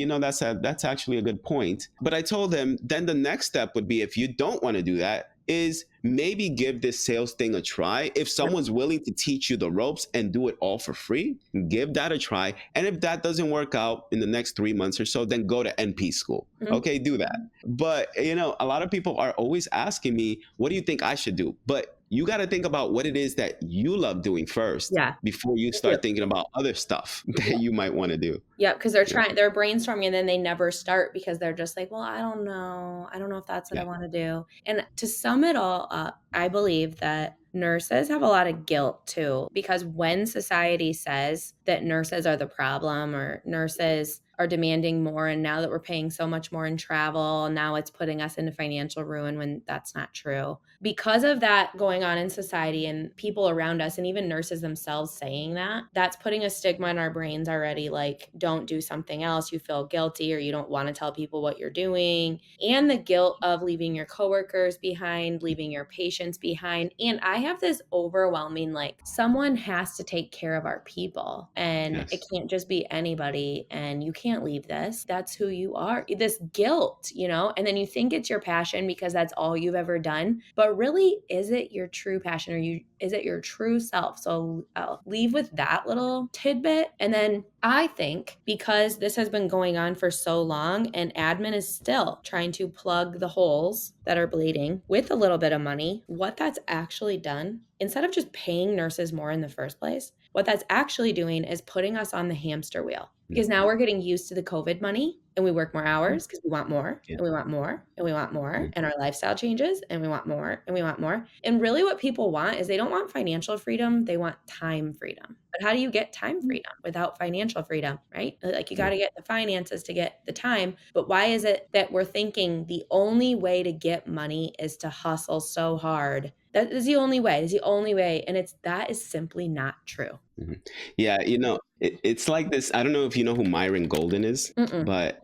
that's actually a good point. But I told him, then the next step would be, if you don't want to do that, is maybe give this sales thing a try. If someone's willing to teach you the ropes and do it all for free, give that a try. And if that doesn't work out in the next 3 months or so, then go to NP school. Okay, do that. But, a lot of people are always asking me, what do you think I should do? But you got to think about what it is that you love doing first before you start thinking about other stuff that you might want to do. Yeah, because they're brainstorming and then they never start because they're just like, well, I don't know if that's what I want to do. And to sum it all up, I believe that nurses have a lot of guilt too, because when society says that nurses are the problem, or nurses are demanding more. And now that we're paying so much more in travel, now it's putting us into financial ruin when that's not true. Because of that going on in society and people around us and even nurses themselves saying that, that's putting a stigma in our brains already, like, don't do something else. You feel guilty or you don't want to tell people what you're doing. And the guilt of leaving your coworkers behind, leaving your patients behind. And I have this overwhelming, like, someone has to take care of our people and it Yes. can't just be anybody and you can't leave this. That's who you are. This guilt, you know, and then you think it's your passion because that's all you've ever done. But really, is it your true passion, or is it your true self? So I'll leave with that little tidbit. And then I think because this has been going on for so long and admin is still trying to plug the holes that are bleeding with a little bit of money, what that's actually done, instead of just paying nurses more in the first place, what that's actually doing is putting us on the hamster wheel, because now we're getting used to the COVID money and we work more hours because we want more and we want more and we want more, and our lifestyle changes and we want more and we want more. And really what people want is they don't want financial freedom, they want time freedom. But how do you get time freedom without financial freedom, right? Like, you got to get the finances to get the time. But why is it that we're thinking the only way to get money is to hustle so hard? That is the only way. It's the only way. And that is simply not true. Yeah, it's like this. I don't know if you know who Myron Golden is, Mm-mm. but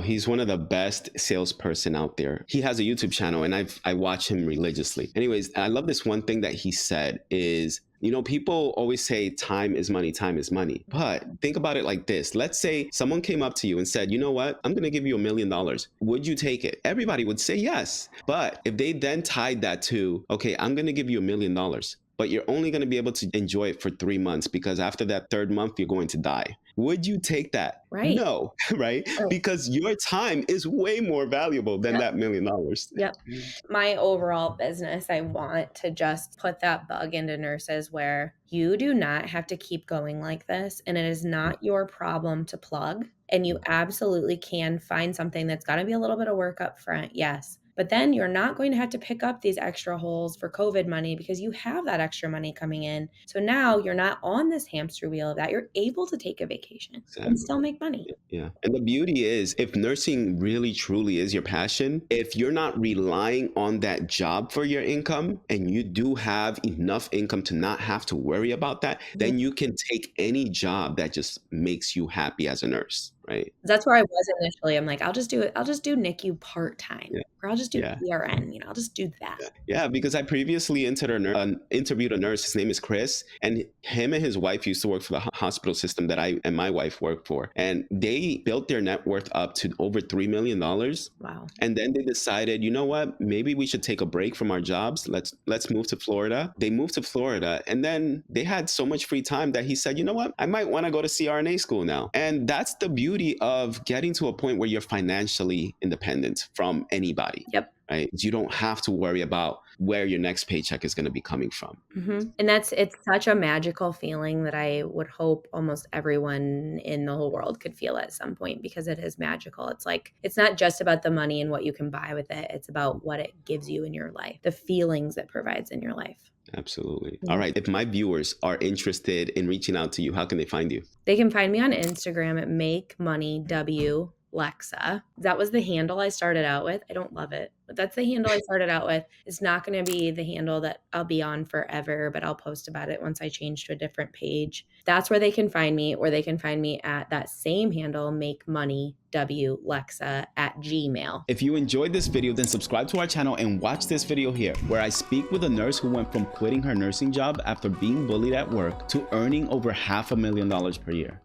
he's one of the best salesperson out there. He has a YouTube channel, and I watch him religiously. Anyways, I love this one thing that he said is, people always say time is money, time is money. But think about it like this. Let's say someone came up to you and said, you know what? I'm going to give you $1 million. Would you take it? Everybody would say yes. But if they then tied that to, okay, I'm going to give you $1 million, but you're only going to be able to enjoy it for 3 months because after that third month, you're going to die. Would you take that? Right. No, right? Oh. Because your time is way more valuable than that $1 million. Yep. My overall business, I want to just put that bug into nurses where you do not have to keep going like this, and it is not your problem to plug. And you absolutely can find something that's got to be a little bit of work up front. Yes. But then you're not going to have to pick up these extra holes for COVID money because you have that extra money coming in. So now you're not on this hamster wheel of that. You're able to take a vacation and still make money. Yeah. And the beauty is, if nursing really truly is your passion, if you're not relying on that job for your income and you do have enough income to not have to worry about that, then you can take any job that just makes you happy as a nurse. Right. That's where I was initially. I'm like, I'll just do it. I'll just do NICU part-time, or I'll just do PRN, I'll just do that. Yeah, because I previously interviewed a nurse. His name is Chris, and him and his wife used to work for the hospital system that I and my wife worked for. And they built their net worth up to over $3 million. Wow. And then they decided, you know what, maybe we should take a break from our jobs. Let's move to Florida. They moved to Florida, and then they had so much free time that he said, you know what, I might want to go to CRNA school now. And that's the beauty of getting to a point where you're financially independent from anybody. Yep. Right? You don't have to worry about where your next paycheck is going to be coming from. Mm-hmm. And it's such a magical feeling that I would hope almost everyone in the whole world could feel at some point, because it is magical. It's like, it's not just about the money and what you can buy with it. It's about what it gives you in your life, the feelings it provides in your life. Absolutely. All right. If my viewers are interested in reaching out to you, how can they find you? They can find me on Instagram at MakeMoneyWLexa. That was the handle I started out with. I don't love it, but that's the handle I started out with. It's not going to be the handle that I'll be on forever, but I'll post about it once I change to a different page. That's where they can find me, or they can find me at that same handle, MakeMoneyWLexa at Gmail. If you enjoyed this video, then subscribe to our channel and watch this video here, where I speak with a nurse who went from quitting her nursing job after being bullied at work to earning over $500,000 per year.